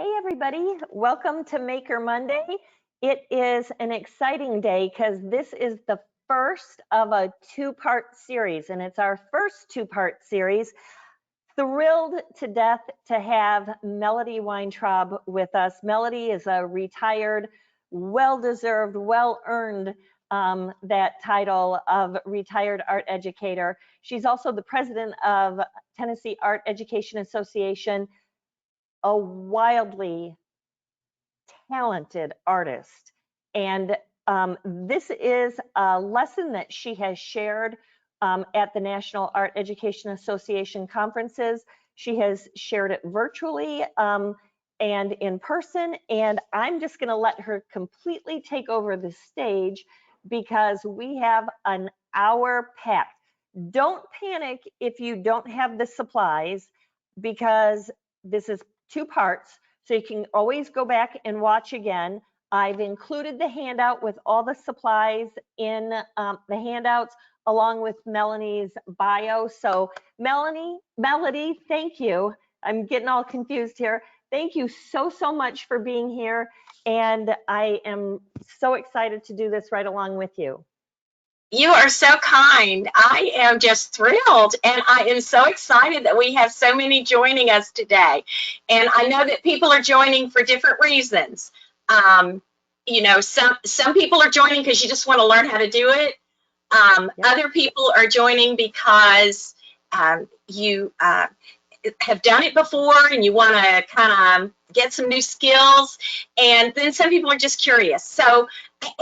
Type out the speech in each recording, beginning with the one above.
Hey everybody, welcome to Maker Monday. It is an exciting day because this is the first of a two-part series, and it's our first two-part series. Thrilled to death to have Melody Weintraub with us. Melody is a retired, well-deserved, well-earned that title of retired art educator. She's also the president of Tennessee Art Education Association, a wildly talented artist. And this is a lesson that she has shared at the National Art Education Association conferences. She has shared it virtually and in person. And I'm just going to let her completely take over the stage because we have an hour packed. Don't panic if you don't have the supplies, because this is two parts, so you can always go back and watch again. I've included the handout with all the supplies in the handouts along with Melanie's bio. So Melody, thank you. I'm getting all confused here. Thank you so much for being here. And I am so excited to do this right along with you. You are so kind. I am just thrilled, and I am so excited that we have so many joining us today. And I know that people are joining for different reasons. You know, some people are joining because you just want to learn how to do it. Other people are joining because you have done it before and you want to kind of get some new skills. And then some people are just curious. So,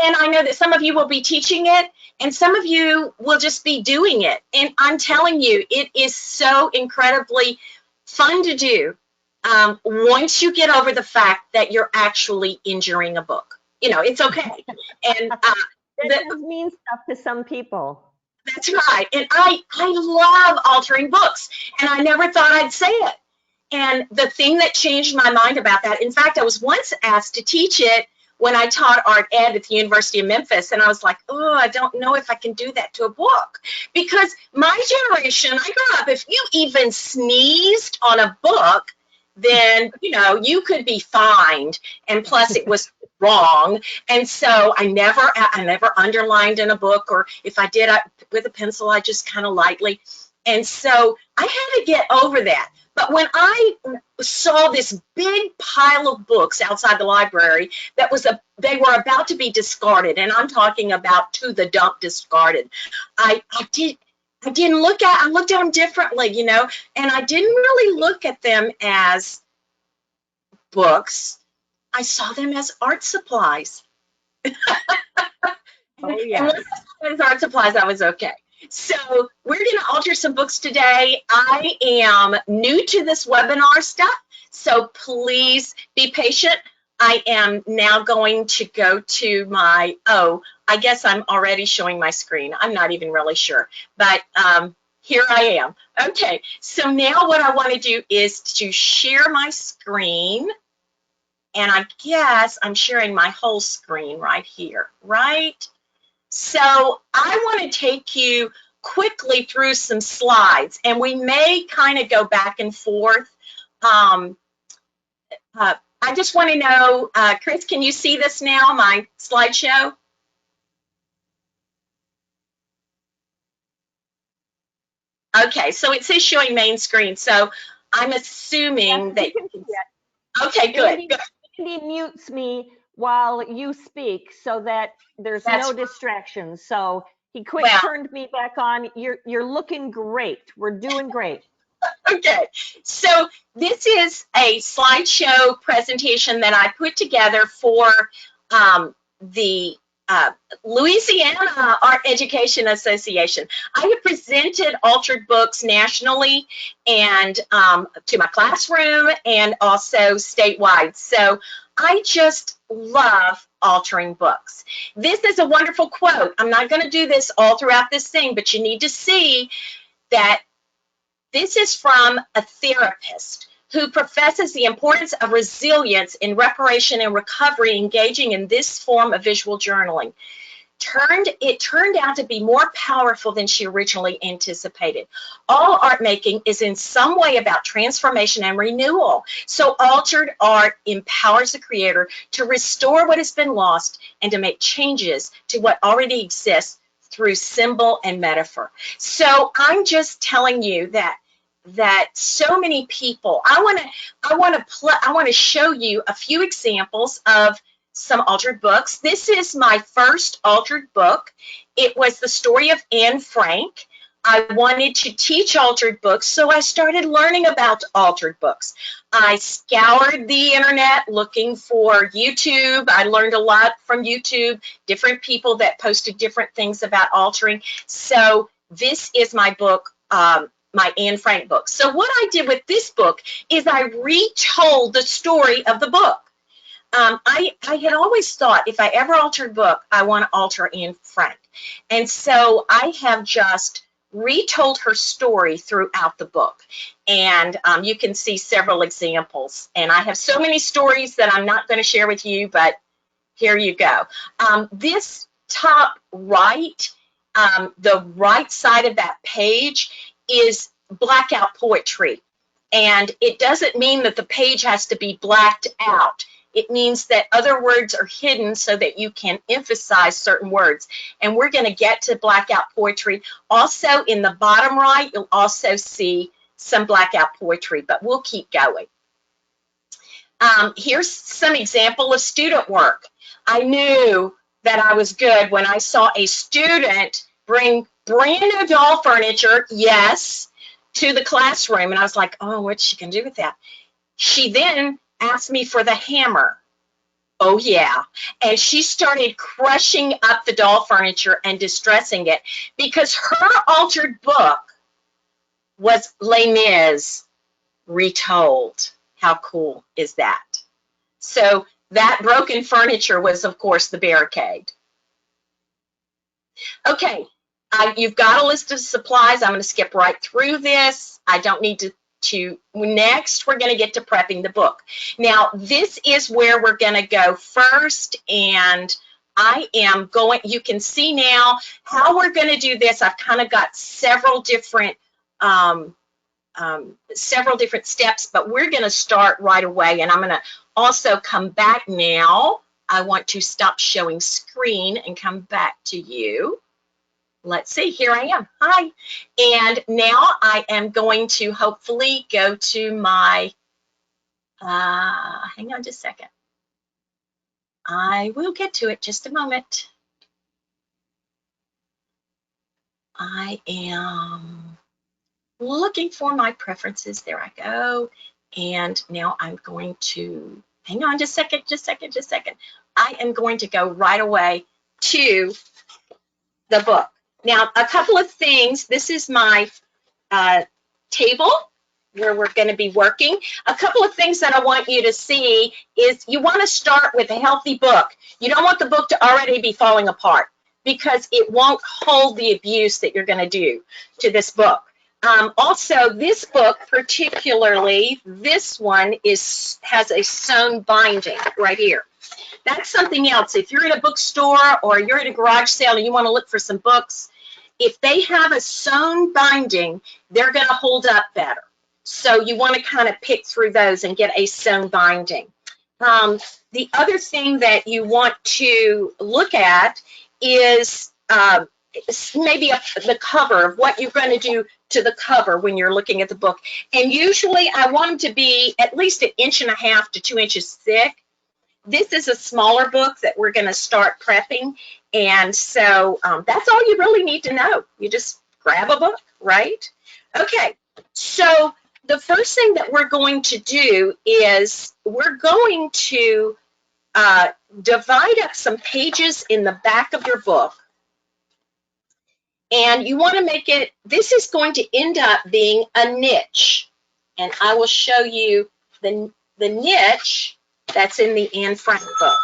and I know that some of you will be teaching it and some of you will just be doing it. And I'm telling you, it is so incredibly fun to do once you get over the fact that you're actually injuring a book. You know, it's okay. And that does mean stuff to some people. That's right. And I love altering books, and I never thought I'd say it. And the thing that changed my mind about that, in fact, I was once asked to teach it when I taught art ed at the University of Memphis, and I was like, oh, I don't know if I can do that to a book. Because my generation, I grew up, if you even sneezed on a book, then, you know, you could be fined, and plus it was wrong. And so I never underlined in a book, or if I did with a pencil, I just kind of lightly. And so I had to get over that. But when I saw this big pile of books outside the library that they were about to be discarded, and I'm talking about to the dump discarded, I looked at them differently, you know, and I didn't really look at them as books. I saw them as art supplies. Oh, yeah. And once I saw them as art supplies, I was okay. So we're going to alter some books today. I am new to this webinar stuff, so please be patient. I am now going to go to my, I guess I'm already showing my screen. I'm not even really sure, but here I am. Okay, so now what I want to do is to share my screen, and I guess I'm sharing my whole screen right here, right? So I want to take you quickly through some slides, and we may kind of go back and forth. I just want to know, Kris, can you see this now, my slideshow? Okay, so it says showing main screen, so I'm assuming that you can see it. Okay, good. Andy mutes me while you speak so that there's no distractions. So he turned me back on. You're looking great. We're doing great. Okay, so this is a slideshow presentation that I put together for the Louisiana Art Education Association. I have presented altered books nationally and to my classroom and also statewide. So I just love altering books. This is a wonderful quote. I'm not going to do this all throughout this thing, but you need to see that this is from a therapist who professes the importance of resilience in reparation and recovery, engaging in this form of visual journaling. turned out to be more powerful than she originally anticipated. All art making is in some way about transformation and renewal. So altered art empowers the creator to restore what has been lost and to make changes to what already exists through symbol and metaphor. So I'm just telling you that so many people, I want to show you a few examples of some altered books. This is my first altered book. It was the story of Anne Frank. I wanted to teach altered books, so I started learning about altered books. I scoured the internet looking for YouTube. I learned a lot from YouTube, different people that posted different things about altering. So this is my book, my Anne Frank book. So what I did with this book is I retold the story of the book. I had always thought if I ever altered a book, I want to alter Anne Frank. And so I have just retold her story throughout the book. And you can see several examples. And I have so many stories that I'm not going to share with you, but here you go. This top right, the right side of that page is Blackout Poetry. And it doesn't mean that the page has to be blacked out. It means that other words are hidden so that you can emphasize certain words. And we're going to get to Blackout Poetry. Also, in the bottom right, you'll also see some Blackout Poetry, but we'll keep going. Here's some example of student work. I knew that I was good when I saw a student bring brand new doll furniture, yes, to the classroom. And I was like, oh, what's she going to do with that? She then asked me for the hammer. Oh, yeah. And she started crushing up the doll furniture and distressing it because her altered book was Les Mis retold. How cool is that? So that broken furniture was, of course, the barricade. Okay, you've got a list of supplies. I'm going to skip right through this. I don't need to next, we're going to get to prepping the book. Now, this is where we're going to go first, and I am going, you can see now how we're going to do this. I've kind of got several different steps, but we're going to start right away, and I'm going to also come back now. I want to stop showing screen and come back to you. Let's see, here I am. Hi. And now I am going to hopefully go to my, hang on just a second. I will get to it, just a moment. I am looking for my preferences. There I go. And now I'm going to, hang on just a second. I am going to go right away to the book. Now, a couple of things. This is my table where we're going to be working. A couple of things that I want you to see is you want to start with a healthy book. You don't want the book to already be falling apart because it won't hold the abuse that you're going to do to this book. Also, this book particularly, this one has a sewn binding right here. That's something else. If you're at a bookstore or you're at a garage sale and you want to look for some books, if they have a sewn binding, they're going to hold up better. So you want to kind of pick through those and get a sewn binding. The other thing that you want to look at is maybe the cover of what you're going to do to the cover when you're looking at the book. And usually I want them to be at least 1.5 inches to 2 inches thick. This is a smaller book that we're going to start prepping, and so that's all you really need to know. You just grab a book, right? Okay, so the first thing that we're going to do is we're going to divide up some pages in the back of your book, and you want to make it, this is going to end up being a niche, and I will show you the niche that's in the Anne Frank book.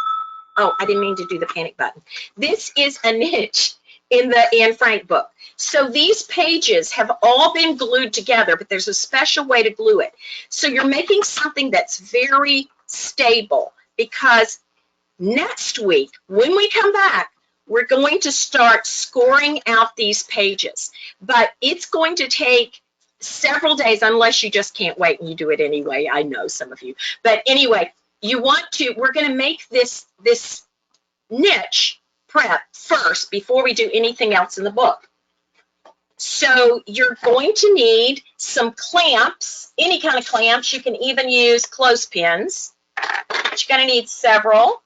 Oh, I didn't mean to do the panic button. This is a niche in the Anne Frank book. So these pages have all been glued together, but there's a special way to glue it. So you're making something that's very stable because next week, when we come back, we're going to start scoring out these pages. But it's going to take several days, unless you just can't wait and you do it anyway. I know some of you. But anyway, we're going to make this niche prep first before we do anything else in the book. So you're going to need some clamps, any kind of clamps. You can even use clothespins. You're going to need several.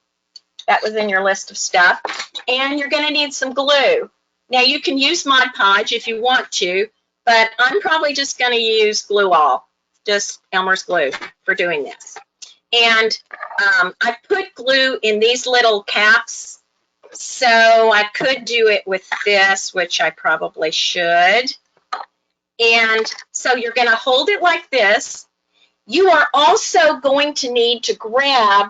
That was in your list of stuff. And you're going to need some glue. Now you can use Mod Podge if you want to, but I'm probably just going to use Glue All, just Elmer's glue for doing this. And I put glue in these little caps. So I could do it with this, which I probably should. And so you're going to hold it like this. You are also going to need to grab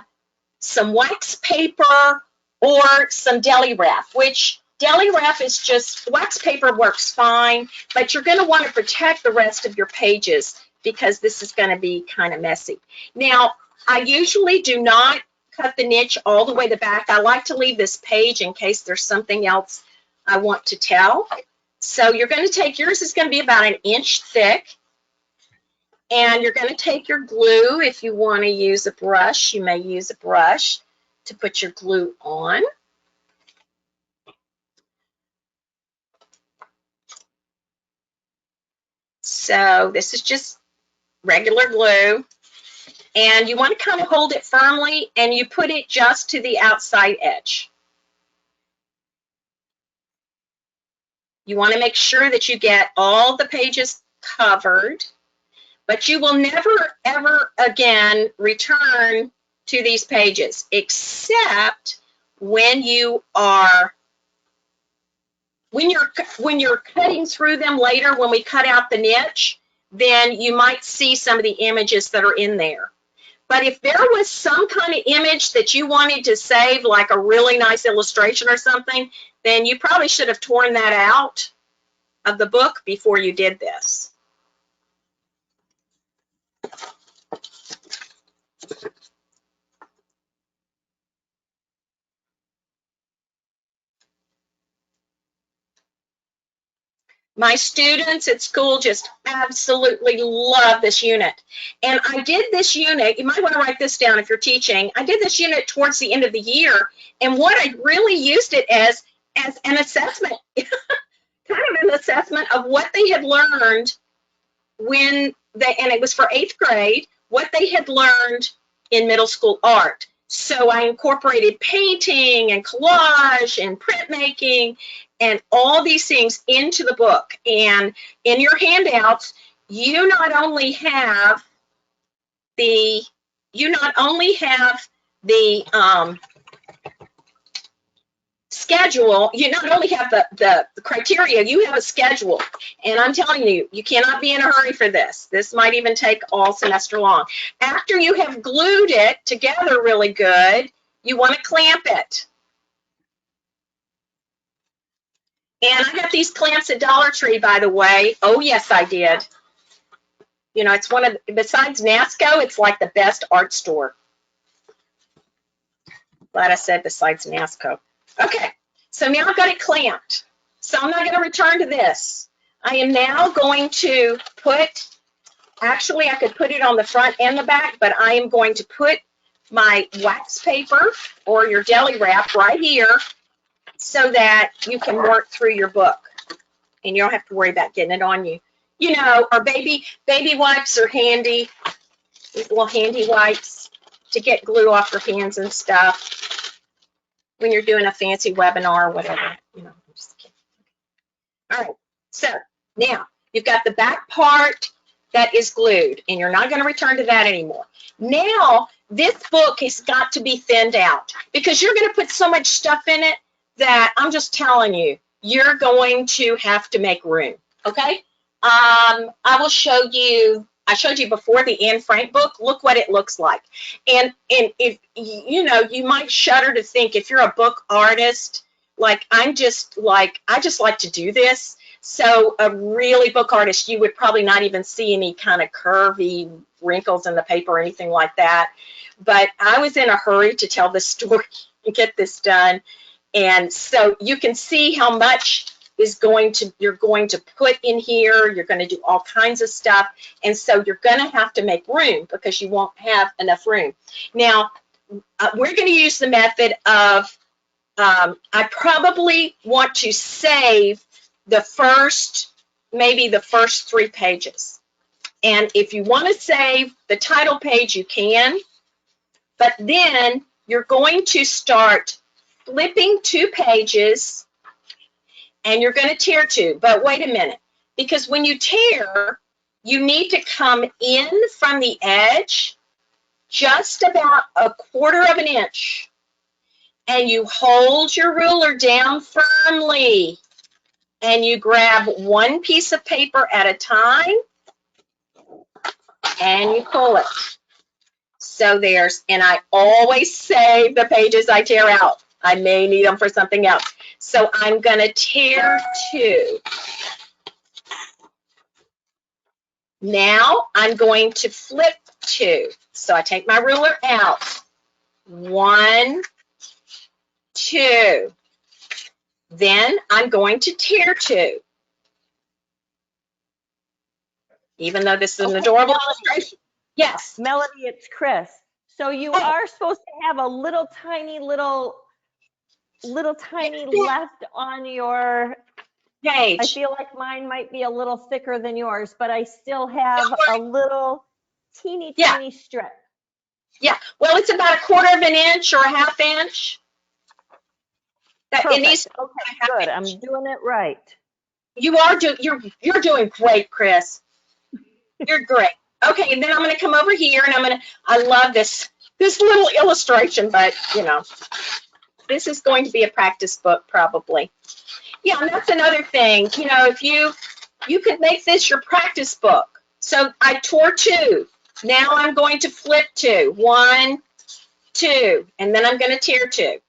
some wax paper or some deli wrap, which deli wrap is just, wax paper works fine, but you're going to want to protect the rest of your pages because this is going to be kind of messy. Now, I usually do not cut the niche all the way to the back. I like to leave this page in case there's something else I want to tell. So you're going to take, yours is going to be about 1 inch thick. And you're going to take your glue. If you want to use a brush, you may use a brush to put your glue on. So this is just regular glue. And you want to kind of hold it firmly, and you put it just to the outside edge. You want to make sure that you get all the pages covered, but you will never, ever again return to these pages, except when you're cutting through them later, when we cut out the niche, then you might see some of the images that are in there. But if there was some kind of image that you wanted to save, like a really nice illustration or something, then you probably should have torn that out of the book before you did this. My students at school just absolutely love this unit. And I did this unit, you might want to write this down if you're teaching. I did this unit towards the end of the year, and what I really used it as an assessment, kind of an assessment of what they had learned and it was for 8th grade, what they had learned in middle school art. So I incorporated painting and collage and printmaking and all these things into the book. And in your handouts, you not only have the schedule, you not only have the criteria, you have a schedule. And I'm telling you, you cannot be in a hurry for this. This might even take all semester long. After you have glued it together really good, you want to clamp it. And I got these clamps at Dollar Tree, by the way. Oh, yes, I did. You know, it's one of, besides Nasco, it's like the best art store. Glad I said besides Nasco. Okay, so now I've got it clamped. So I'm not going to return to this. I am now going to put, actually I could put it on the front and the back, but I am going to put my wax paper or your deli wrap right here so that you can work through your book and you don't have to worry about getting it on you. You know, our baby wipes are handy, these little handy wipes to get glue off your hands and stuff when you're doing a fancy webinar or whatever. You know, I'm just kidding. All right, so now you've got the back part that is glued, and you're not going to return to that anymore. Now, this book has got to be thinned out because you're going to put so much stuff in it that I'm just telling you, you're going to have to make room, okay? I will show you, I showed you before the Anne Frank book. Look what it looks like. And if, you know, you might shudder to think if you're a book artist, like I just like to do this. So a really book artist, you would probably not even see any kind of curvy wrinkles in the paper or anything like that. But I was in a hurry to tell this story and get this done. And so you can see how much you're going to put in here. You're going to do all kinds of stuff. And so you're going to have to make room because you won't have enough room. Now, we're going to use the method of, I probably want to save maybe the first 3 pages. And if you want to save the title page, you can. But then you're going to start flipping 2 pages, and you're going to tear 2. But wait a minute, because when you tear, you need to come in from the edge just about 1/4 of an inch, and you hold your ruler down firmly, and you grab 1 piece of paper at a time, and you pull it. So and I always save the pages I tear out. I may need them for something else. So I'm going to tear 2. Now I'm going to flip 2. So I take my ruler out. 1, 2. Then I'm going to tear 2. Even though this is an adorable illustration. Yes. Melody, it's Kris. So you are supposed to have a little tiny left on your page. I feel like mine might be a little thicker than yours, but I still have a little teeny strip. Yeah, well, it's about 1/4 of an inch or a 1/2 inch. Perfect. Okay, good. I'm doing it right. You're doing great, Kris. You're great. Okay, and then I'm going to come over here, and I love this little illustration, but you know, this is going to be a practice book probably. Yeah, and that's another thing. You know, if you could make this your practice book. So I tore 2. Now I'm going to flip 2. 1, 2, and then I'm going to tear 2.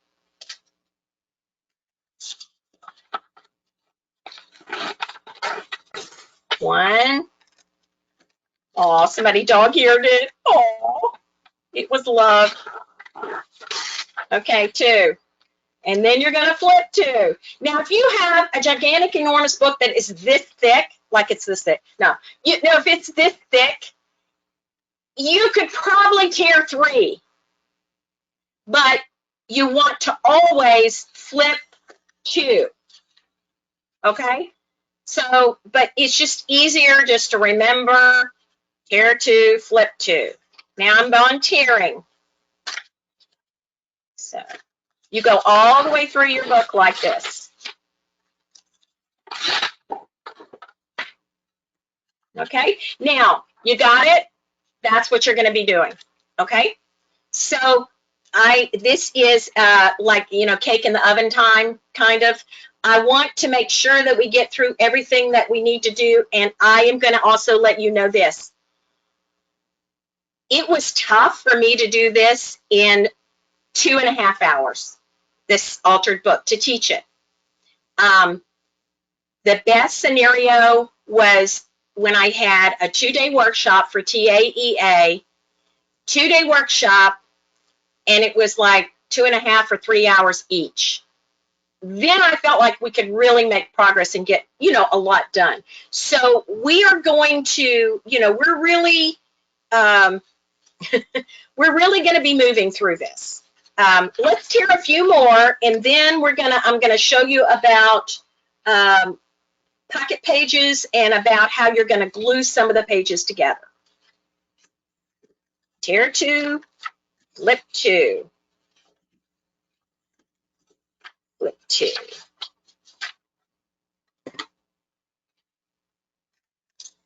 One. Oh, somebody dog-eared it. Oh, it was love. Okay, 2. And then you're going to flip 2. Now, if you have a gigantic, enormous book that is this thick, like it's this thick, if it's this thick, you could probably tear 3. But you want to always flip 2. Okay? So, but it's just easier just to remember, tear 2, flip 2. Now I'm on tearing. So you go all the way through your book like this. Okay? Now, you got it? That's what you're going to be doing. Okay? So this is like, you know, cake in the oven time, kind of. I want to make sure that we get through everything that we need to do, and I am going to also let you know this. It was tough for me to do this in 2.5 hours, this altered book, to teach it. The best scenario was when I had a 2-day workshop for TAEA, 2-day workshop, and it was like 2.5 or 3 hours each. Then I felt like we could really make progress and get, you know, a lot done. So we are going to, you know, we're really going to be moving through this. Let's tear a few more, and then I'm gonna show you about pocket pages and about how you're going to glue some of the pages together. Tear 2, flip 2, flip 2.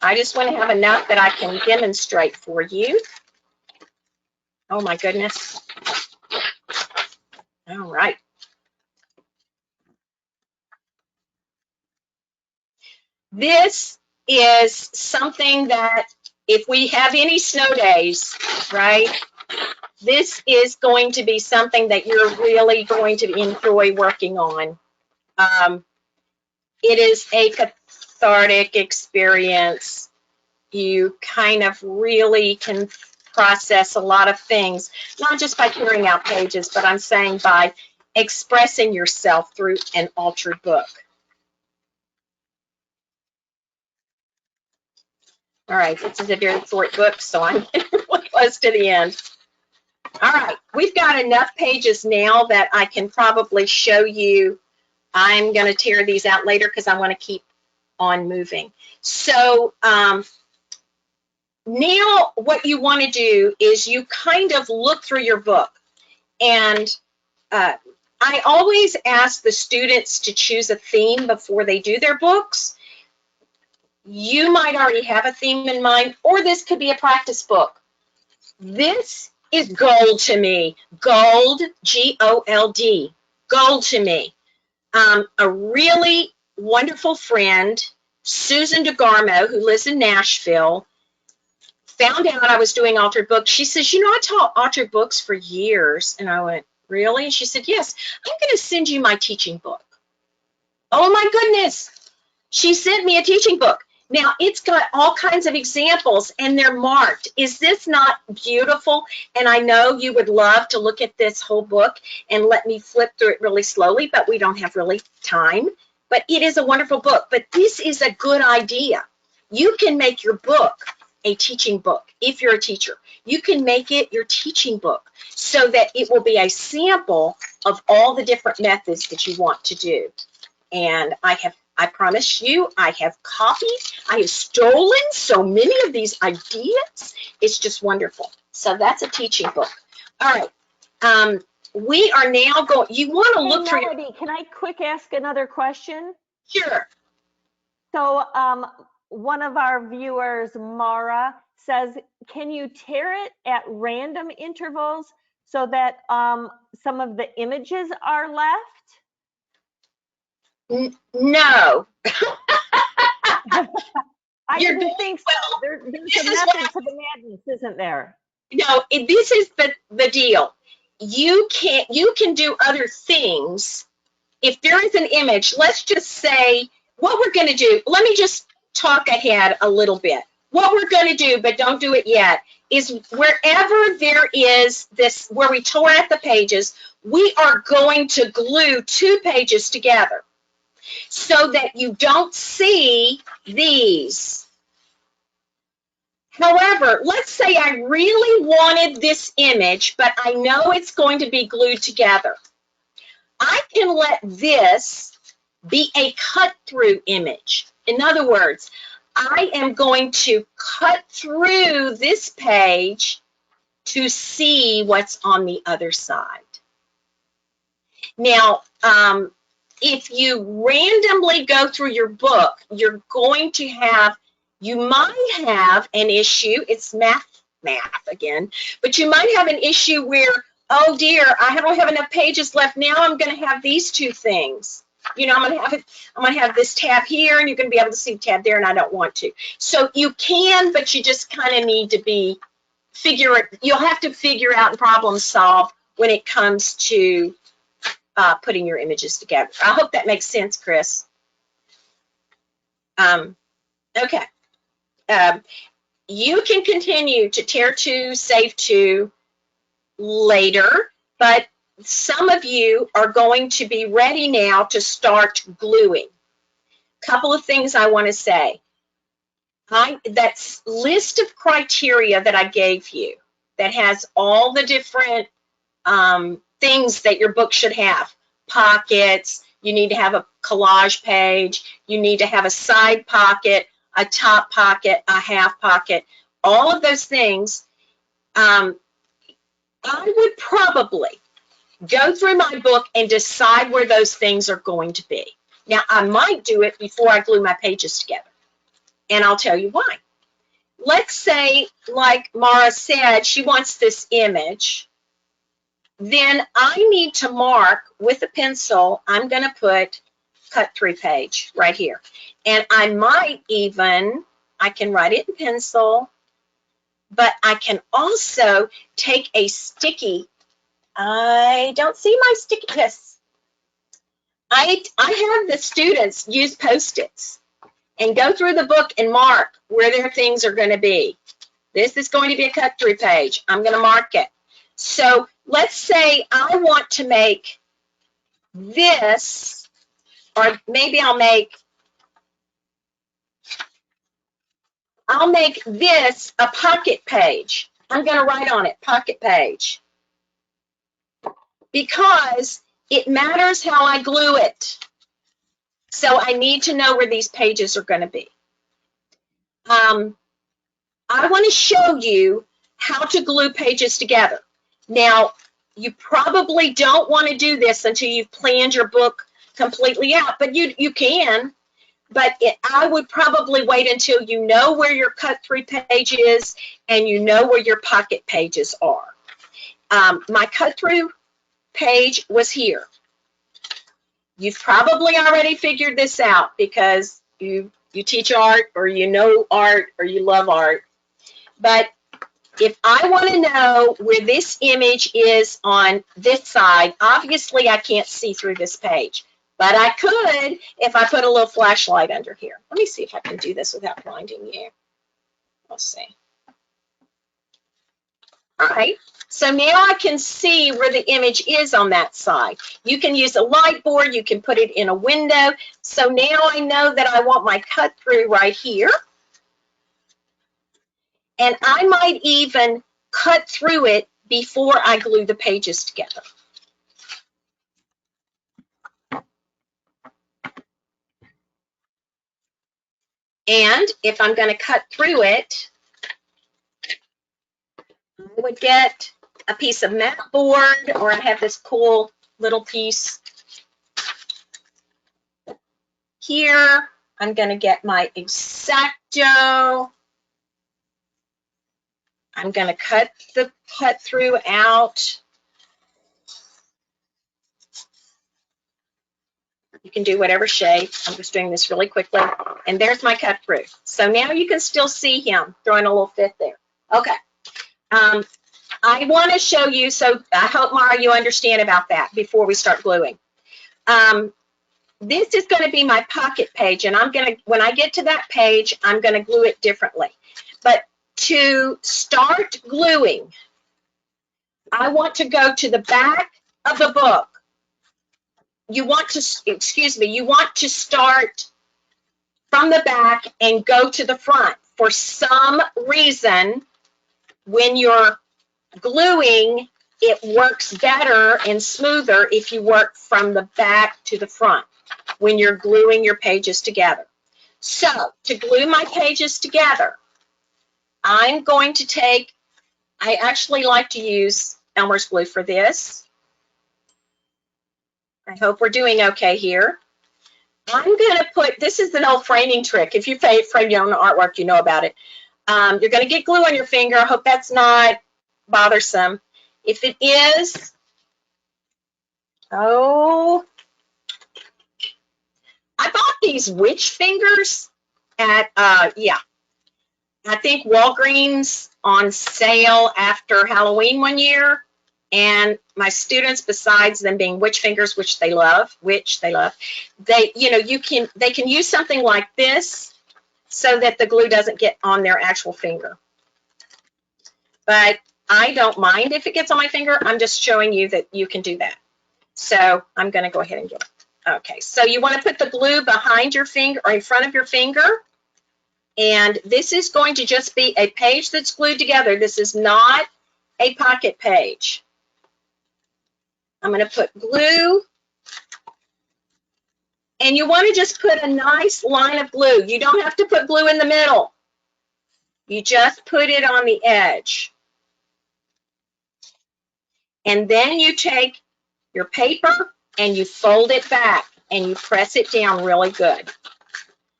I just want to have enough that I can demonstrate for you. Oh my goodness. All right. This is something that if we have any snow days, right, this is going to be something that you're really going to enjoy working on. It is a cathartic experience. You kind of really can process a lot of things, not just by clearing out pages, but I'm saying by expressing yourself through an altered book. All right, this is a very short book, so I'm really close to the end. All right, we've got enough pages now that I can probably show you. I'm going to tear these out later because I want to keep on moving. So now what you want to do is you kind of look through your book. And I always ask the students to choose a theme before they do their books. You might already have a theme in mind, or this could be a practice book. This is gold to me. Gold, G-O-L-D, gold to me. A really wonderful friend, Susan DeGarmo, who lives in Nashville, found out I was doing altered books. She says, you know, I taught altered books for years. And I went, really? And she said, yes, I'm going to send you my teaching book. Oh my goodness. She sent me a teaching book. Now, it's got all kinds of examples, and they're marked. Is this not beautiful? And I know you would love to look at this whole book and let me flip through it really slowly, but we don't have really time. But it is a wonderful book. But this is a good idea. You can make your book a teaching book if you're a teacher. You can make it your teaching book so that it will be a sample of all the different methods that you want to do. And I promise you, I have copied, I have stolen so many of these ideas. It's just wonderful. So that's a teaching book. All right. We are now going, you want to look through. Melody, can I quick ask another question? Sure. So one of our viewers, Mara, says, can you tear it at random intervals so that some of the images are left? No. I didn't think so. There's a method to the madness, isn't there? No, this is the deal. You can do other things. If there is an image, let's just say what we're going to do. Let me just talk ahead a little bit. What we're going to do, but don't do it yet, is wherever there is this, where we tore out the pages, we are going to glue 2 pages together so that you don't see these. However, let's say I really wanted this image, but I know it's going to be glued together. I can let this be a cut-through image. In other words, I am going to cut through this page to see what's on the other side. Now, if you randomly go through your book, you're going to have, you might have an issue, it's math again, but you might have an issue where, oh dear, I don't have enough pages left. Now I'm going to have these 2 things. You know, I'm going to have this tab here, and you're going to be able to see the tab there, and I don't want to. So you can, but you just kind of need to you'll have to figure out and problem solve when it comes to putting your images together. I hope that makes sense, Kris. Okay. You can continue to tear 2, save 2 later, but some of you are going to be ready now to start gluing. Couple of things I want to say. That list of criteria that I gave you that has all the different things that your book should have. Pockets, you need to have a collage page, you need to have a side pocket, a top pocket, a half pocket, all of those things. I would probably go through my book and decide where those things are going to be. Now, I might do it before I glue my pages together, and I'll tell you why. Let's say, like Mara said, she wants this image. Then I need to mark with a pencil, I'm going to put cut 3 page right here. And I might even, I can write it in pencil, but I can also take a sticky. I don't see my sticky. Yes. I have the students use Post-its and go through the book and mark where their things are going to be. This is going to be a cut-through page. I'm going to mark it. So let's say I want to make this, or maybe I'll make this a pocket page. I'm going to write on it, pocket page, because it matters how I glue it. So I need to know where these pages are going to be. I want to show you how to glue pages together. Now, you probably don't want to do this until you've planned your book completely out, but you can. But I would probably wait until you know where your cut-through page is and you know where your pocket pages are. My cut-through page was here. You've probably already figured this out because you teach art, or you know art, or you love art. But if I want to know where this image is on this side, obviously I can't see through this page. But I could if I put a little flashlight under here. Let me see if I can do this without blinding you. Let's see. All right. So now I can see where the image is on that side. You can use a light board. You can put it in a window. So now I know that I want my cut through right here. And I might even cut through it before I glue the pages together. And if I'm going to cut through it, I would get a piece of mat board, or I have this cool little piece here. I'm going to get my X-Acto. I'm going to cut the cut through out. You can do whatever shape. I'm just doing this really quickly. And there's my cut through. So now you can still see him throwing a little fit there. Okay. I want to show you, so I hope, Mara, you understand about that before we start gluing. This is going to be my pocket page, and I'm going to, when I get to that page, I'm going to glue it differently. But to start gluing, I want to go to the back of the book. You want to start from the back and go to the front. For some reason, when you're gluing, it works better and smoother if you work from the back to the front when you're gluing your pages together. So to glue my pages together, I'm going to take, I actually like to use Elmer's glue for this. I hope we're doing okay here. I'm going to put, this is an old framing trick. If you frame your own artwork, you know about it. You're going to get glue on your finger. I hope that's not bothersome. If it is, oh, I bought these witch fingers at, I think Walgreens on sale after Halloween one year. And my students, besides them being witch fingers, which they love, they, you know, they can use something like this so that the glue doesn't get on their actual finger. But I don't mind if it gets on my finger. I'm just showing you that you can do that. So I'm going to go ahead and get it. Okay, so you want to put the glue behind your finger or in front of your finger. And this is going to just be a page that's glued together. This is not a pocket page. I'm going to put glue. And you want to just put a nice line of glue. You don't have to put glue in the middle. You just put it on the edge. And then you take your paper and you fold it back and you press it down really good.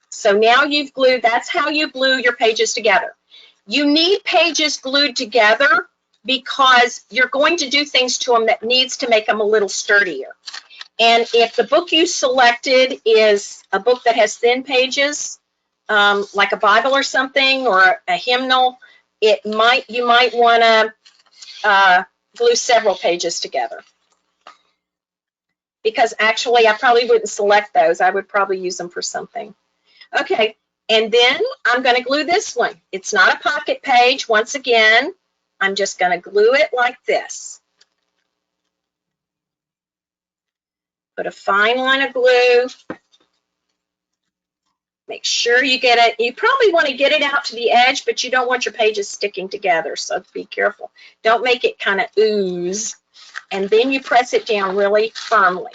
So now you've glued, that's how you glue your pages together. You need pages glued together because you're going to do things to them that needs to make them a little sturdier. And if the book you selected is a book that has thin pages, like a Bible or something, or a hymnal, you might want to glue several pages together. Because actually, I probably wouldn't select those. I would probably use them for something. Okay, and then I'm going to glue this one. It's not a pocket page. Once again, I'm just going to glue it like this. Put a fine line of glue. Make sure you get it. You probably want to get it out to the edge, but you don't want your pages sticking together, so be careful. Don't make it kind of ooze. And then you press it down really firmly.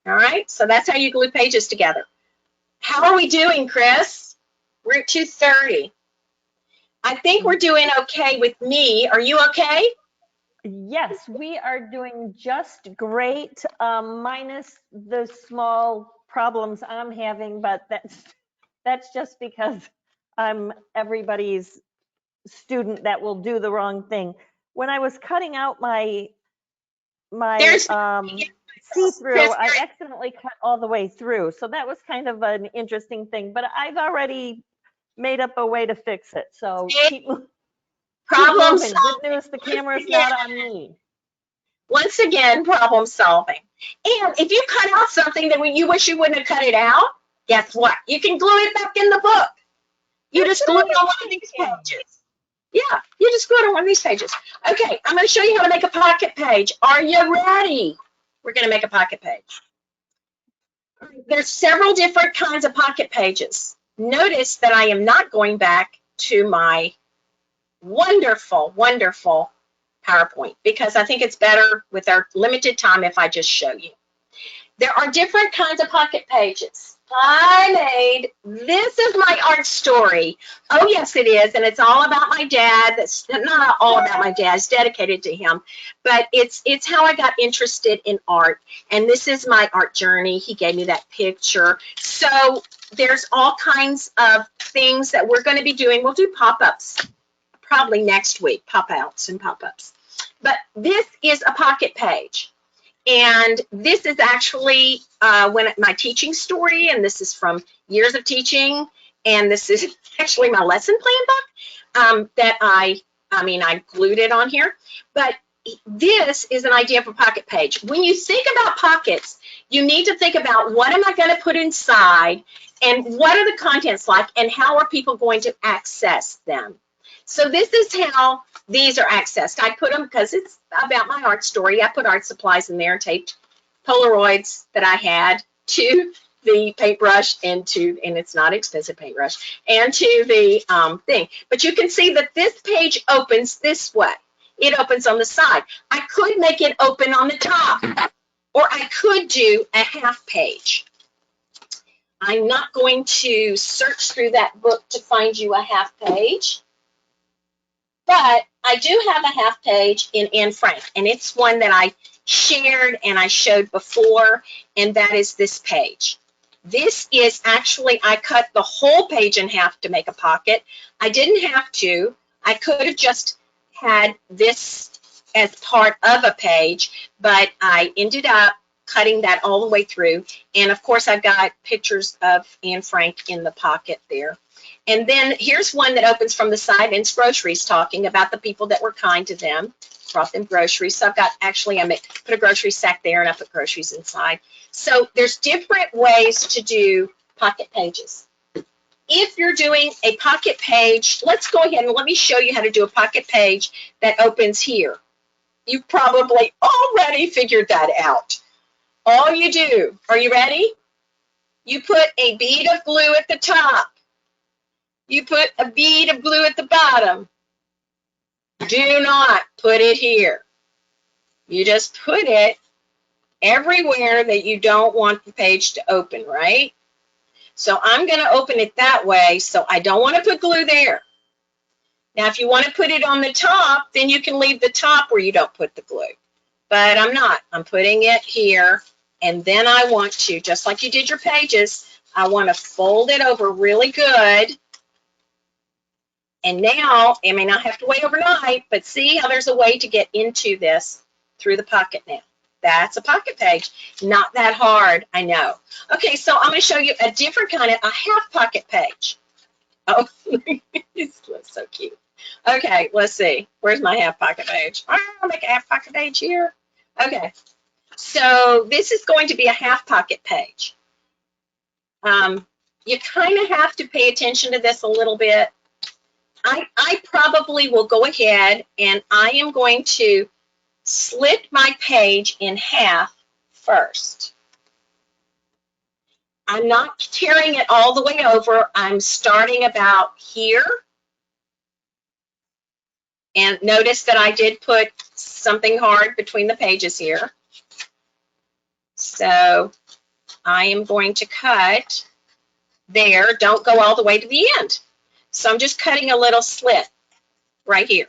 All right, so that's how you glue pages together. How are we doing, Kris? We're at 2:30. I think we're doing okay with me. Are you okay? Yes, we are doing just great, minus the small problems I'm having, but that's just because I'm everybody's student that will do the wrong thing. When I was cutting out my There's see-through, Kris, I accidentally cut all the way through. So that was kind of an interesting thing, but I've already made up a way to fix it. So keep problem moving. Good news, the camera's not on me. Once again, problem solving. And if you cut out something that you wish you wouldn't have cut it out, guess what? You can glue it back in the book. You just glue it on one of these pages. Yeah, you just glue it on one of these pages. Okay, I'm going to show you how to make a pocket page. Are you ready? We're going to make a pocket page. There's several different kinds of pocket pages. Notice that I am not going back to my wonderful, wonderful PowerPoint because I think it's better with our limited time if I just show you. There are different kinds of pocket pages. This is my art story. Oh, yes, it is. And it's all about my dad. That's not all about my dad. It's dedicated to him. But it's how I got interested in art. And this is my art journey. He gave me that picture. So there's all kinds of things that we're going to be doing. We'll do pop-ups probably next week, pop-outs and pop-ups. But this is a pocket page. And this is actually my teaching story, and this is from years of teaching, and this is actually my lesson plan book that I glued it on here. But this is an idea for pocket page. When you think about pockets, you need to think about what am I going to put inside, and what are the contents like, and how are people going to access them. So this is how these are accessed. I put them, because it's about my art story, I put art supplies in there, taped Polaroids that I had to the paintbrush and it's not expensive paintbrush, and to the thing. But you can see that this page opens this way. It opens on the side. I could make it open on the top, or I could do a half page. I'm not going to search through that book to find you a half page. But I do have a half page in Anne Frank, and it's one that I shared and I showed before, and that is this page. This is actually, I cut the whole page in half to make a pocket. I didn't have to. I could have just had this as part of a page, but I ended up cutting that all the way through. And of course, I've got pictures of Anne Frank in the pocket there. And then here's one that opens from the side, and it's groceries, talking about the people that were kind to them, brought them groceries. So I've got, actually, I put a grocery sack there, and I put groceries inside. So there's different ways to do pocket pages. If you're doing a pocket page, let's go ahead and let me show you how to do a pocket page that opens here. You've probably already figured that out. All you do, are you ready? You put a bead of glue at the top. You put a bead of glue at the bottom. Do not put it here. You just put it everywhere that you don't want the page to open, right? So I'm going to open it that way, so I don't want to put glue there. Now, if you want to put it on the top, then you can leave the top where you don't put the glue. But I'm not. I'm putting it here, and then I want to, just like you did your pages, I want to fold it over really good. And now, I may not have to wait overnight, but see how there's a way to get into this through the pocket now. That's a pocket page. Not that hard, I know. Okay, so I'm going to show you a different kind of, a half pocket page. Oh, this looks so cute. Okay, let's see. Where's my half pocket page? I'll make a half pocket page here. Okay, so this is going to be a half pocket page. You kind of have to pay attention to this a little bit. I probably will go ahead and I am going to slit my page in half first. I'm not tearing it all the way over. I'm starting about here. And notice that I did put something hard between the pages here. So I am going to cut there. Don't go all the way to the end. So I'm just cutting a little slit right here.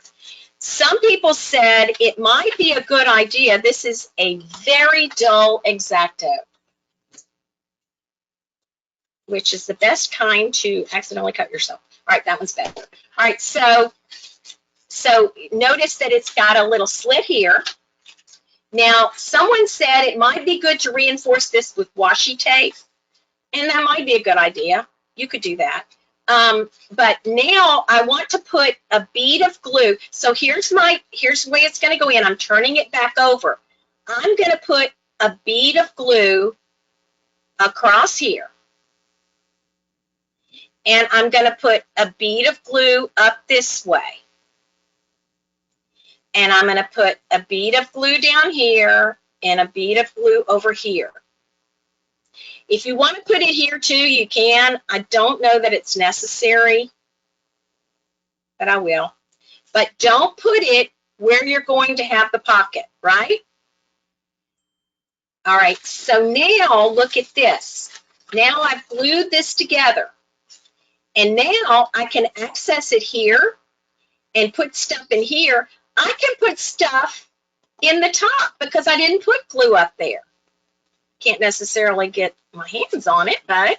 Some people said it might be a good idea. This is a very dull X-Acto, which is the best kind to accidentally cut yourself. All right, that one's better. All right, so notice that it's got a little slit here. Now, someone said it might be good to reinforce this with washi tape, and that might be a good idea. You could do that. But now I want to put a bead of glue. So here's the way it's going to go in. I'm turning it back over. I'm going to put a bead of glue across here. And I'm going to put a bead of glue up this way. And I'm going to put a bead of glue down here and a bead of glue over here. If you want to put it here too, you can. I don't know that it's necessary, but I will. But don't put it where you're going to have the pocket, right? All right, so now look at this. Now I've glued this together. And now I can access it here and put stuff in here. I can put stuff in the top because I didn't put glue up there. Can't necessarily get my hands on it, but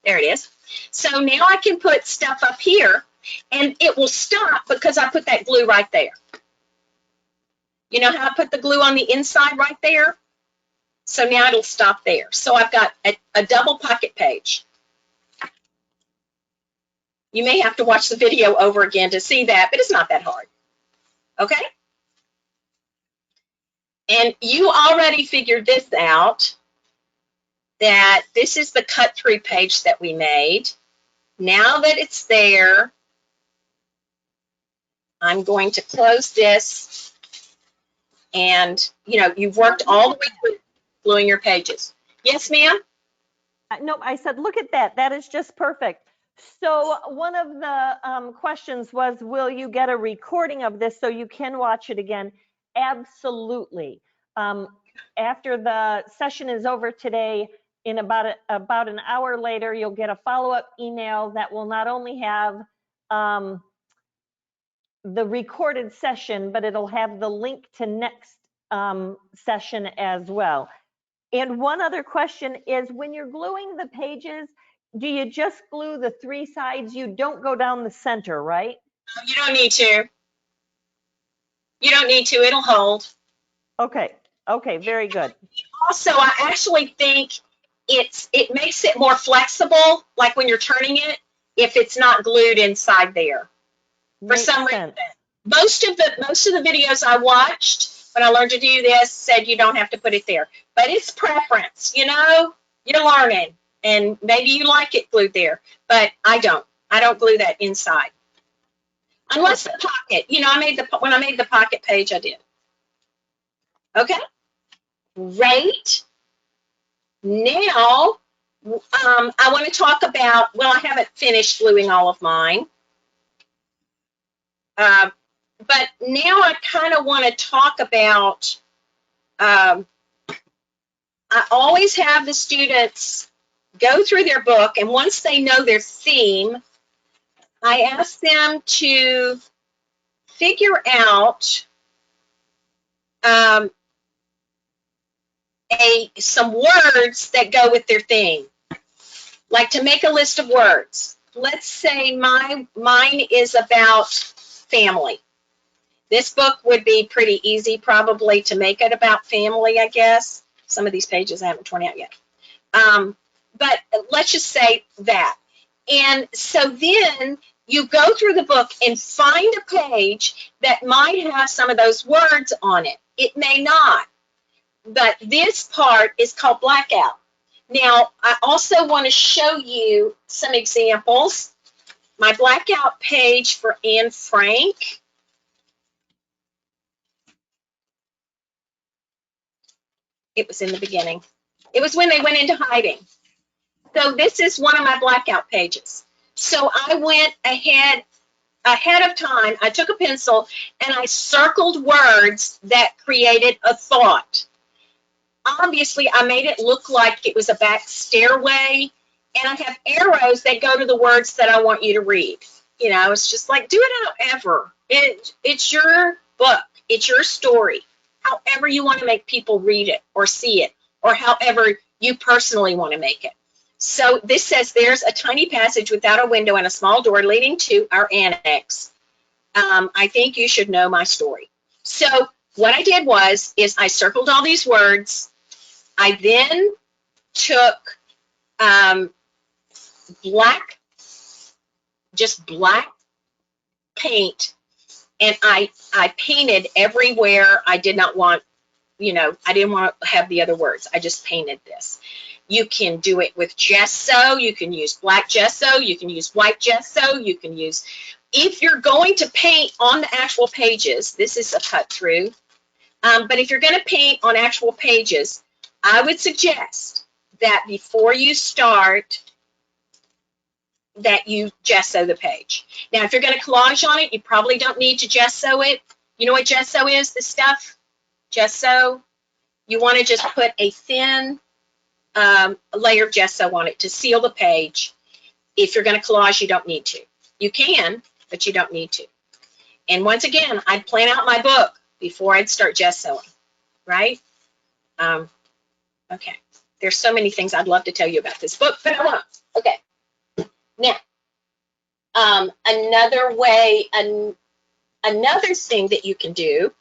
there it is. So now I can put stuff up here and it will stop because I put that glue right there. You know how I put the glue on the inside right there? So now it'll stop there. So I've got a double pocket page. You may have to watch the video over again to see that, but it's not that hard. Okay? And you already figured this out, that this is the cut through page that we made. Now that it's there, I'm going to close this. And, you know, you've worked all the way through gluing your pages. Yes, ma'am? No, I said, look at that. That is just perfect. So one of the questions was, will you get a recording of this so you can watch it again? Absolutely. After the session is over today, in about an hour later, you'll get a follow-up email that will not only have the recorded session, but it'll have the link to next session as well. And one other question is, when you're gluing the pages, do you just glue the 3 sides? You don't go down the center, right? No, you don't need to. You don't need to. It'll hold. Okay. Okay, very good. Also, I actually think it makes it more flexible, like when you're turning it, if it's not glued inside there. For some reason. Most of the videos I watched when I learned to do this said you don't have to put it there. But it's preference, you know? You're learning. And maybe you like it glued there. But I don't. I don't glue that inside. Unless the pocket. You know, when I made the pocket page, I did. Okay? Great. Now, I want to talk about, well, I haven't finished gluing all of mine. But now I kind of want to talk about, I always have the students go through their book, and once they know their theme, I ask them to figure out some words that go with their theme, like to make a list of words. Let's say mine is about family. This book would be pretty easy probably to make it about family, I guess. Some of these pages I haven't torn out yet. But let's just say that. And so then you go through the book and find a page that might have some of those words on it. It may not. But this part is called Blackout. Now, I also want to show you some examples. My Blackout page for Anne Frank. It was in the beginning. It was when they went into hiding. So this is one of my blackout pages. So I went ahead of time. I took a pencil and I circled words that created a thought. Obviously, I made it look like it was a back stairway, and I have arrows that go to the words that I want you to read. You know, it's just like, do it however. It's your book. It's your story. However you want to make people read it or see it, or however you personally want to make it. So this says, there's a tiny passage without a window and a small door leading to our annex. I think you should know my story. So what I did is I circled all these words. I then took black paint, and I painted everywhere I did not want, you know, I didn't want to have the other words. I just painted this. You can do it with gesso. You can use black gesso. You can use white gesso. You can use, if you're going to paint on the actual pages, this is a cut through, but if you're going to paint on actual pages, I would suggest that before you start, that you gesso the page. Now, if you're going to collage on it, you probably don't need to gesso it. You know what gesso is, this stuff? Gesso. You want to just put a thin layer of gesso on it to seal the page. If you're going to collage, you don't need to. You can, but you don't need to. And once again, I'd plan out my book before I'd start gessoing, right? Okay. There's so many things I'd love to tell you about this book, but I won't. Okay. Now, another way, another thing that you can do,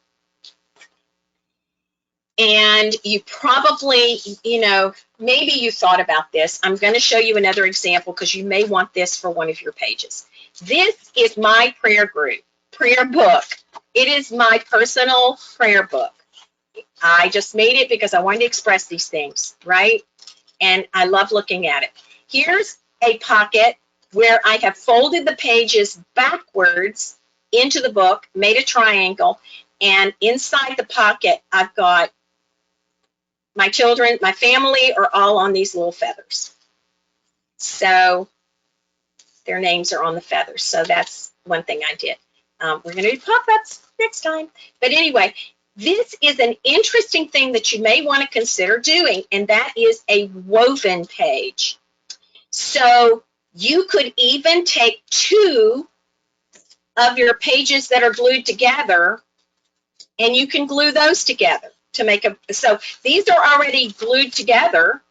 and you probably, you know, maybe you thought about this. I'm going to show you another example because you may want this for one of your pages. This is my prayer book. It is my personal prayer book. I just made it because I wanted to express these things, right? And I love looking at it. Here's a pocket where I have folded the pages backwards into the book, made a triangle, and inside the pocket, I've got my children, my family are all on these little feathers. So their names are on the feathers. So that's one thing I did. We're going to do pop-ups next time. But anyway, this is an interesting thing that you may want to consider doing, and that is a woven page. So you could even take two of your pages that are glued together, and you can glue those together to make a, so these are already glued together.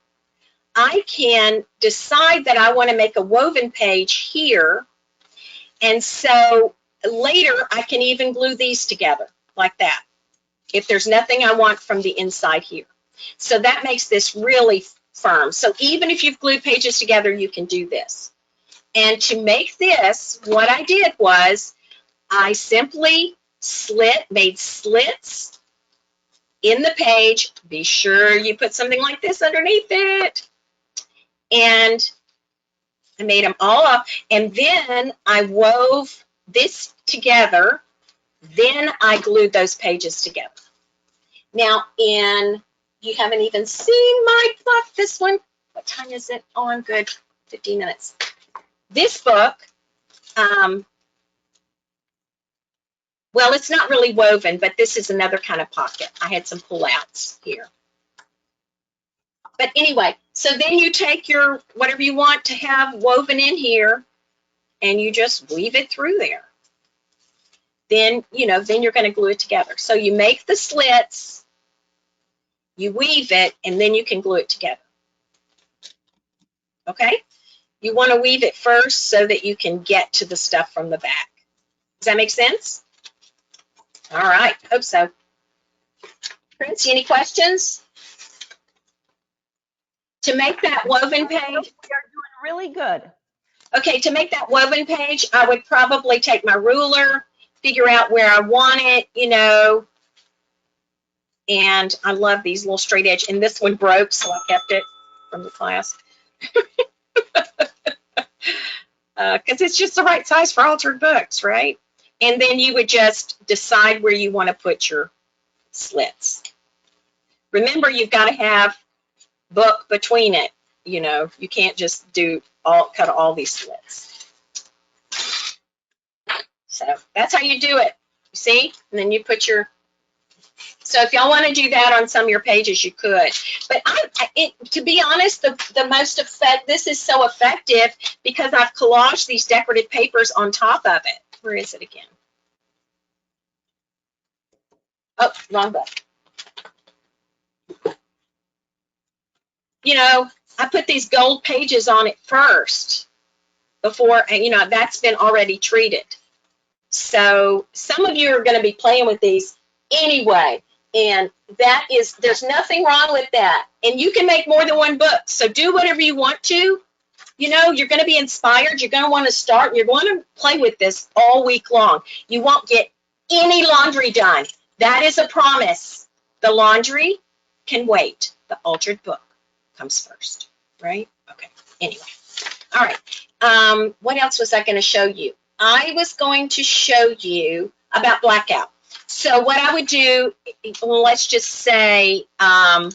I can decide that I want to make a woven page here, and so later I can even glue these together like that if there's nothing I want from the inside here. So that makes this really firm. So even if you've glued pages together, you can do this. And to make this, what I did was I simply made slits in the page. Be sure you put something like this underneath it. And I made them all up. And then I wove this together. Then I glued those pages together. Now, you haven't even seen my book, this one. What time is it? Oh, I'm good. 15 minutes. This book, well, it's not really woven, but this is another kind of pocket. I had some pull-outs here. But anyway, so then you take your, whatever you want to have woven in here, and you just weave it through there. Then, you know, then you're going to glue it together. So you make the slits, you weave it, and then you can glue it together. Okay? You want to weave it first so that you can get to the stuff from the back. Does that make sense? All right, hope so. Kris, any questions? To make that woven page? We are doing really good. Okay, to make that woven page, I would probably take my ruler, figure out where I want it, you know, and I love these little straight edge, and this one broke, so I kept it from the class. Because it's just the right size for altered books, right? And then you would just decide where you want to put your slits. Remember, you've got to have book between it. You know, you can't just cut all these slits. So that's how you do it. See? And then you put your, so if y'all want to do that on some of your pages, you could. But to be honest, this is so effective because I've collaged these decorative papers on top of it. Where is it again? Oh, wrong book. You know, I put these gold pages on it first before, you know, that's been already treated. So some of you are going to be playing with these anyway, and there's nothing wrong with that. And you can make more than one book, so do whatever you want to. You know, you're going to be inspired. You're going to want to start, and you're going to play with this all week long. You won't get any laundry done. That is a promise. The laundry can wait. The altered book comes first, right? Okay, anyway. All right, what else was I going to show you? I was going to show you about Blackout. So what I would do, let's just say, Adam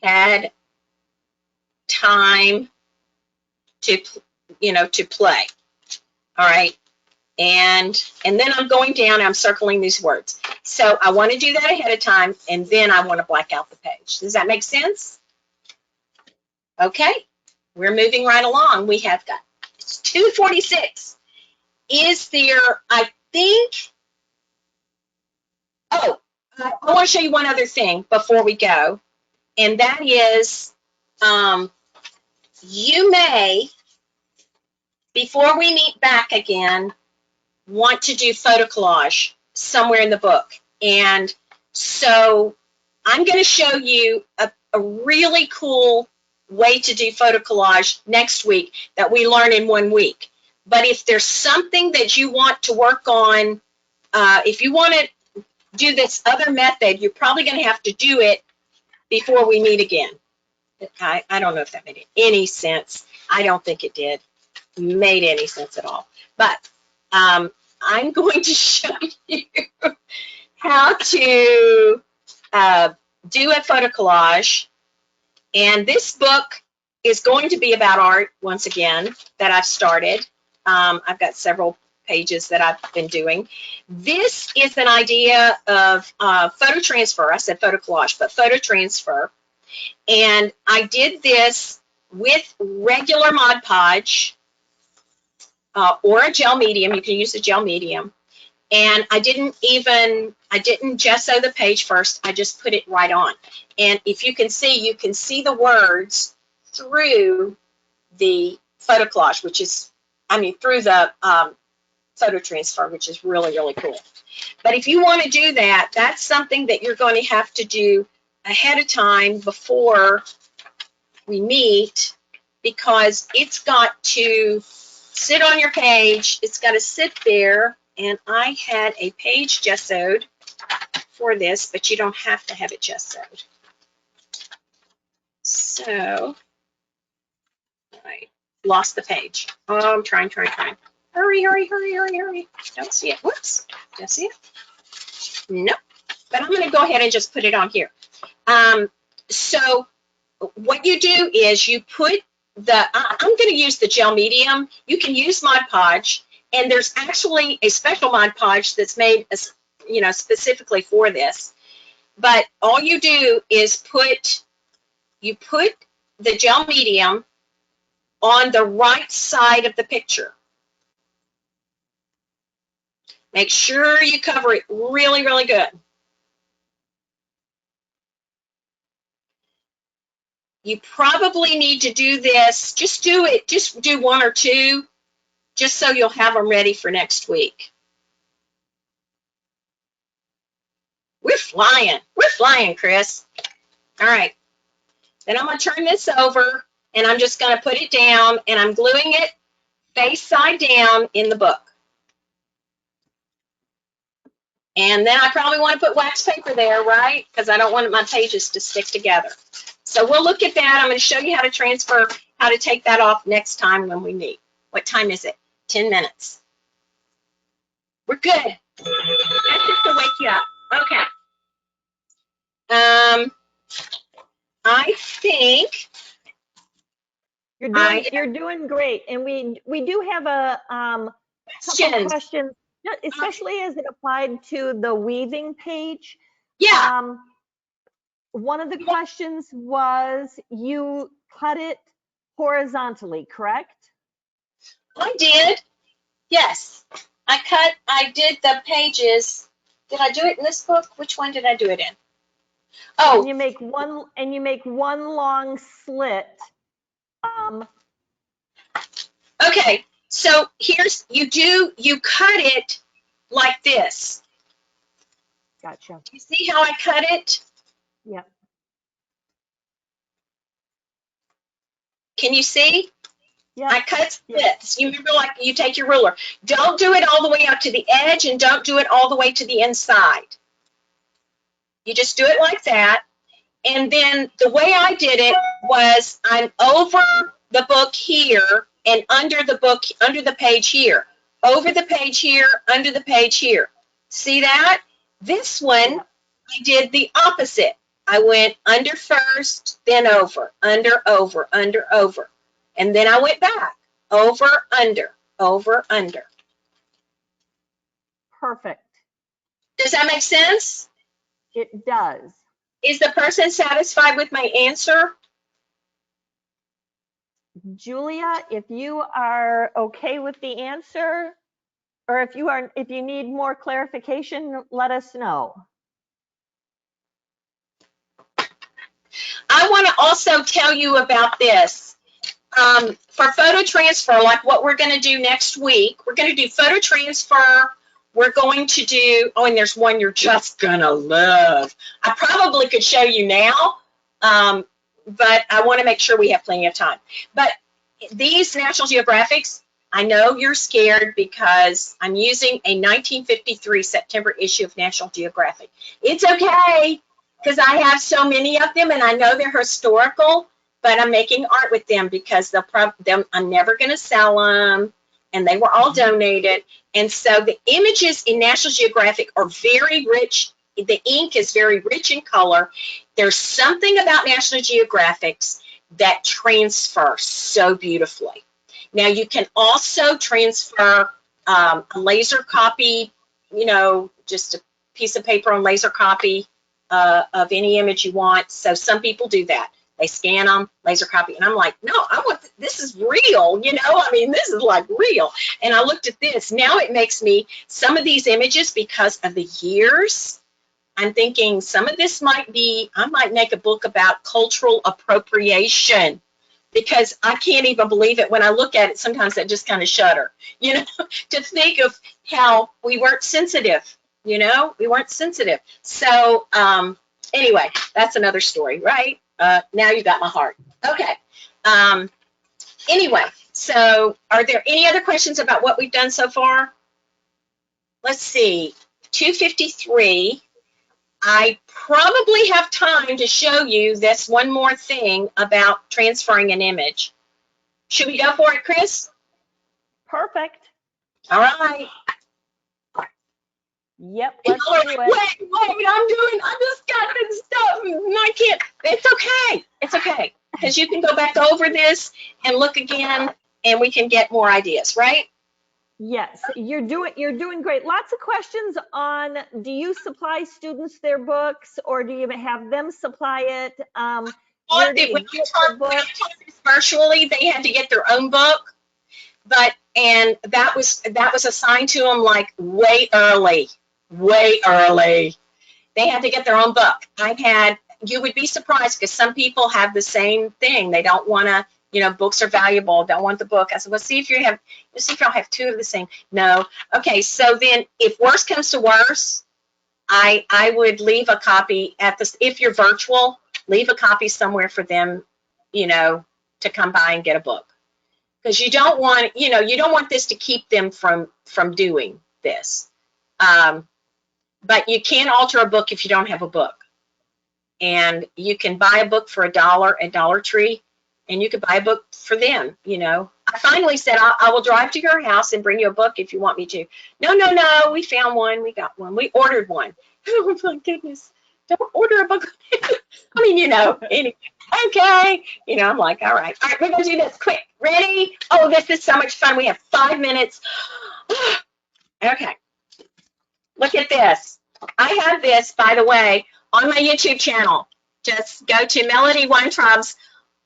had time to, to play. All right. And then I'm going down, I'm circling these words. So I want to do that ahead of time, and then I want to black out the page. Does that make sense? Okay, we're moving right along. We have got, it's 2:46. Is there, I think, oh, I want to show you one other thing before we go, and that is, you may, before we meet back again, want to do photo collage somewhere in the book. And so I'm going to show you a really cool way to do photo collage next week that we learn in 1 week. But if there's something that you want to work on, if you want to do this other method, you're probably going to have to do it before we meet again. I don't know if that made any sense. I don't think it made any sense at all. But I'm going to show you how to do a photo collage. And this book is going to be about art, once again, that I've started. I've got several pages that I've been doing. This is an idea of photo transfer. I said photo collage, but photo transfer. And I did this with regular Mod Podge or a gel medium. You can use a gel medium. And I didn't gesso the page first. I just put it right on. And if you can see the words through the photo collage, through the photo transfer, which is really, really cool. But if you want to do that, that's something that you're going to have to do ahead of time before we meet, because it's got to sit on your page. It's got to sit there. And I had a page gessoed for this, but you don't have to have it gessoed. So, I lost the page. Oh, I'm trying. Hurry. Don't see it. Whoops. Don't see it? Nope. But I'm going to go ahead and just put it on here. So, what you do is you put I'm going to use the gel medium. You can use Mod Podge. And there's actually a special Mod Podge that's made, specifically for this. But all you do is put the gel medium on the right side of the picture. Make sure you cover it really, really good. You probably need to do this. Just do 1 or 2. Just so you'll have them ready for next week. We're flying, Kris. All right. Then I'm going to turn this over, and I'm just going to put it down, and I'm gluing it face side down in the book. And then I probably want to put wax paper there, right? Because I don't want my pages to stick together. So we'll look at that. I'm going to show you how to take that off next time when we meet. What time is it? 10 minutes. We're good. That's just to wake you up. Okay. I think You're doing great, and we do have a couple questions, especially as it applied to the weaving page. Yeah. One of the questions was you cut it horizontally, correct? I did. Yes. I did the pages. Did I do it in this book? Which one did I do it in? Oh. And you make one long slit. Okay. So here's, you cut it like this. Gotcha. Do you see how I cut it? Yeah. Can you see? Yeah. I cut slits. You remember, like, you take your ruler. Don't do it all the way up to the edge, and don't do it all the way to the inside. You just do it like that. And then the way I did it was I'm over the book here and under the page here. Over the page here, under the page here. See that? This one, I did the opposite. I went under first, then over, under, over, under, over. And then I went back, over, under, over, under. Perfect. Does that make sense? It does. Is the person satisfied with my answer? Julia, if you are okay with the answer, or if you need more clarification, let us know. I want to also tell you about this. For photo transfer, like what we're going to do next week, we're going to do photo transfer. We're going to do, oh, and there's one you're just going to love. I probably could show you now, but I want to make sure we have plenty of time. But these National Geographics, I know you're scared because I'm using a 1953 September issue of National Geographic. It's okay, because I have so many of them, and I know they're historical, but I'm making art with them because I'm never going to sell them, and they were all donated. And so the images in National Geographic are very rich. The ink is very rich in color. There's something about National Geographics that transfer so beautifully. Now, you can also transfer a laser copy, just a piece of paper on laser copy of any image you want. So some people do that. They scan them, laser copy, and I'm like, no, this is real, this is like real. And I looked at this. Now it makes me, some of these images, because of the years, I'm thinking some of this I might make a book about cultural appropriation, because I can't even believe it. When I look at it, sometimes I just kind of shudder, to think of how we weren't sensitive, we weren't sensitive. So anyway, that's another story, right? Now you got my heart. Okay. Anyway, so are there any other questions about what we've done so far? Let's see, 253. I probably have time to show you this one more thing about transferring an image. Should we go for it, Kris? Perfect. All right. Yep, let's do it. Wait, I just got this stuff. I can't. It's okay. It's okay. Because you can go back over this and look again, and we can get more ideas, right? Yes, you're doing great. Lots of questions on, do you supply students their books, or do you have them supply it? When I taught this virtually, they had to get their own book, and that was assigned to them like way early. They had to get their own book. You would be surprised, because some people have the same thing. They don't want to, books are valuable, don't want the book. I said, well, see if y'all have two of the same. No. Okay, so then if worse comes to worse, I would leave a copy if you're virtual, leave a copy somewhere for them, to come by and get a book. Because you don't want this to keep them from doing this. But you can't alter a book if you don't have a book. And you can buy a book for $1 at Dollar Tree, and you could buy a book for them. I finally said, I will drive to your house and bring you a book if you want me to. No, no, no, we found one. We got one. We ordered one. Oh, my goodness. Don't order a book. I mean, you know, anyway. Okay. You know, I'm like, all right, we're going to do this quick. Ready? Oh, this is so much fun. We have 5 minutes. Okay. Look at this. I have this, by the way, on my YouTube channel. Just go to Melody Weintraub's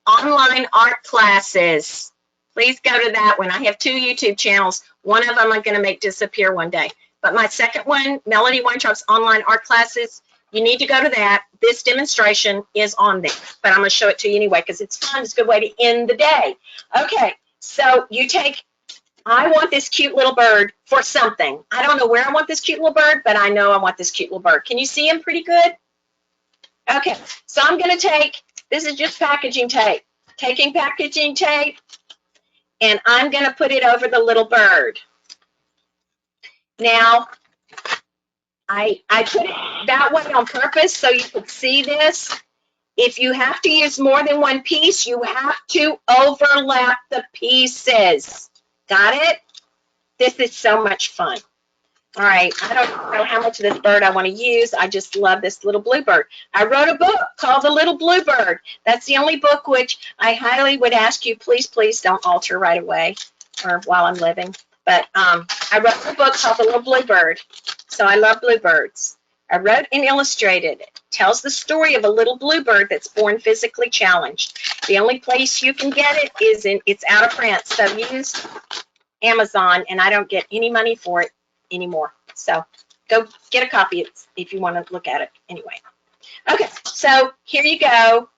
online art classes. Please go to that one. I have 2 YouTube channels. One of them I'm going to make disappear one day. But my second one, Melody Weintraub's online art classes, you need to go to that. This demonstration is on there. But I'm going to show it to you anyway because it's fun. It's a good way to end the day. Okay, so you take, I want this cute little bird for something. I don't know where I want this cute little bird, but I know I want this cute little bird. Can you see him pretty good? Okay, so I'm going to take, this is just packaging tape. Taking packaging tape, and I'm going to put it over the little bird. Now, I put it that way on purpose so you could see this. If you have to use more than one piece, you have to overlap the pieces. Got it? This is so much fun. All right, I don't know how much of this bird I want to use. I just love this little bluebird. I wrote a book called The Little Bluebird. That's the only book which I highly would ask you, please, please don't alter right away or while I'm living. But I wrote a book called The Little Bluebird. So I love bluebirds. I wrote and illustrated it. It tells the story of a little bluebird that's born physically challenged. The only place you can get it is it's out of print. So use Amazon, and I don't get any money for it anymore. So go get a copy if you want to look at it anyway. Okay, so here you go.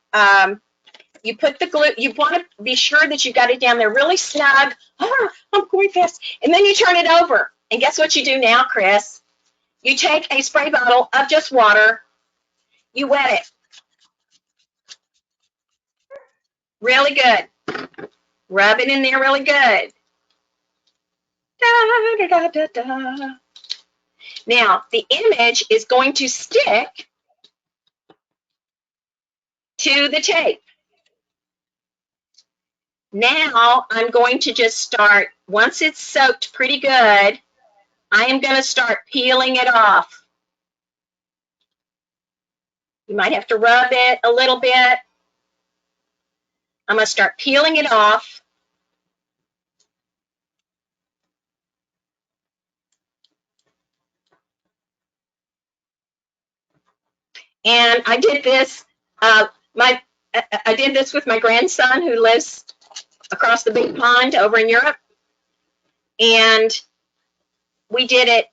You put the glue, you want to be sure that you got it down there really snug. Oh, I'm going fast. And then you turn it over. And guess what you do now, Kris? You take a spray bottle of just water. You wet it. Really good. Rub it in there really good. Da, da, da, da, da. Now, the image is going to stick to the tape. Now, I'm going to just start, once it's soaked pretty good, I am going to start peeling it off. You might have to rub it a little bit. I'm going to start peeling it off. And I did this, I did this with my grandson who lives across the big pond over in Europe. And we did it.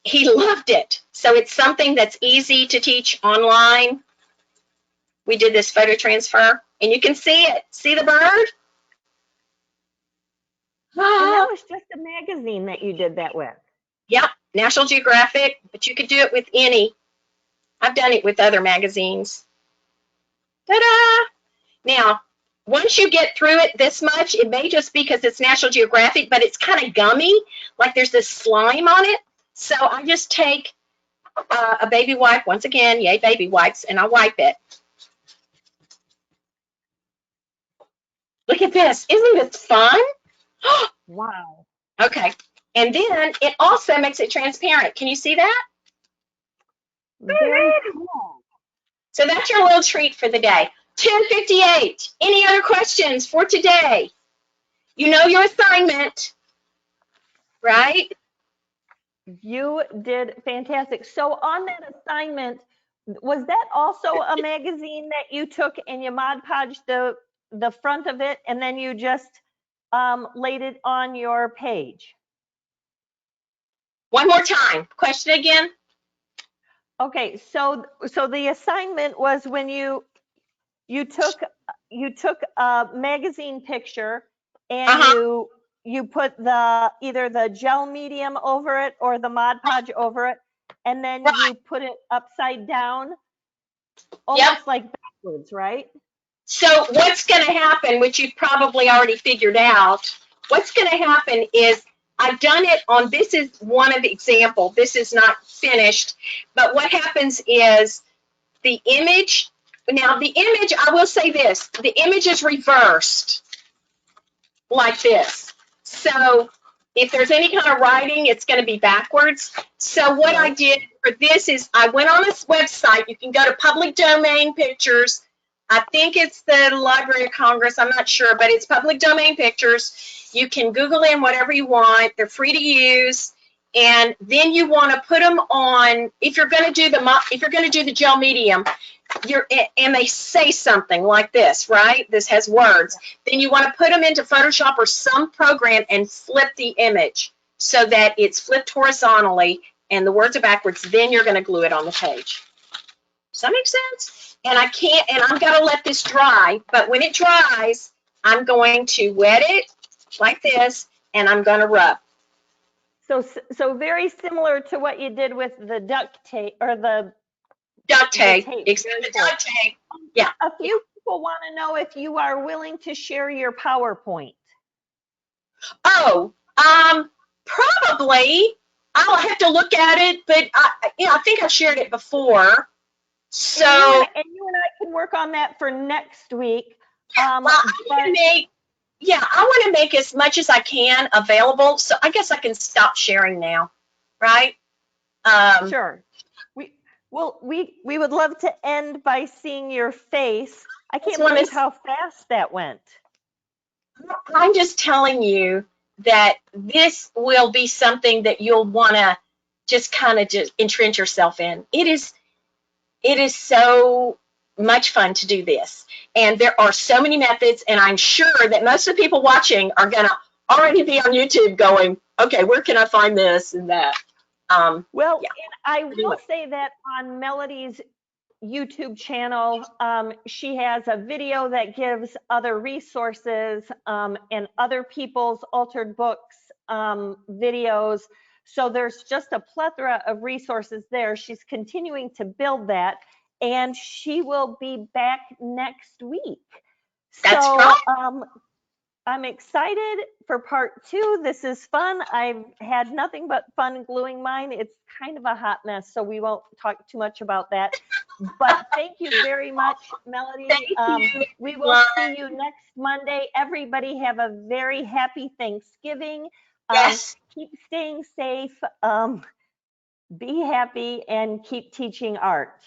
He loved it. So it's something that's easy to teach online. We did this photo transfer, and you can see it. See the bird? And that was just a magazine that you did that with. Yep, National Geographic, but you could do it with any. I've done it with other magazines. Ta-da! Now, once you get through it this much, it may just be because it's National Geographic, but it's kind of gummy, like there's this slime on it. So I just take a baby wipe, once again, yay baby wipes, and I wipe it. Look at this. Isn't this fun? Wow. Okay. And then it also makes it transparent. Can you see that? Very cool. So that's your little treat for the day. 10:58. Any other questions for today? You know your assignment, right? You did fantastic. So on that assignment, was that also a magazine that you took and you Mod Podged the front of it and then you just laid it on your page? One more time. Question again? Okay, so the assignment was when you took a magazine picture and you put either the gel medium over it or the Mod Podge over it, and then you put it upside down, almost like backwards, right? So what's going to happen, which you've probably already figured out, what's going to happen is I've done it on, this is one of the examples. This is not finished, but what happens is the image, now the image, I will say this, the image is reversed. like this. So if there's any kind of writing, it's going to be backwards. So what I did for this is I went on this website. You can go to public domain pictures. I think it's the Library of Congress. I'm not sure, but it's public domain pictures. You can Google in whatever you want. They're free to use. And then you want to put them on, if you're going to do the gel medium, and they say something like this, right? This has words. Then you want to put them into Photoshop or some program and flip the image so that it's flipped horizontally and the words are backwards. Then you're going to glue it on the page. Does that make sense? And I'm going to let this dry, but when it dries, I'm going to wet it like this and I'm going to rub. So very similar to what you did with the duct tape or the duct tape. Exactly. Duct tape. Yeah. A few people want to know if you are willing to share your PowerPoint. Oh, probably. I'll have to look at it, but I think I've shared it before. So and you and I can work on that for next week. I want to make as much as I can available. So I guess I can stop sharing now, right? Sure. We would love to end by seeing your face. I can't believe how fast that went. I'm just telling you that this will be something that you'll want to just kind of just entrench yourself in. It is so much fun to do this. And there are so many methods, and I'm sure that most of the people watching are going to already be on YouTube going, okay, where can I find this and that? And I will say that on Melody's YouTube channel, she has a video that gives other resources and other people's altered books videos. So there's just a plethora of resources there. She's continuing to build that, and she will be back next week. That's right. I'm excited for part 2. This is fun. I've had nothing but fun gluing mine. It's kind of a hot mess, so we won't talk too much about that. But thank you very much, Melody. Thank you. We will see you next Monday. Everybody have a very happy Thanksgiving. Yes. Keep staying safe. Be happy and keep teaching art.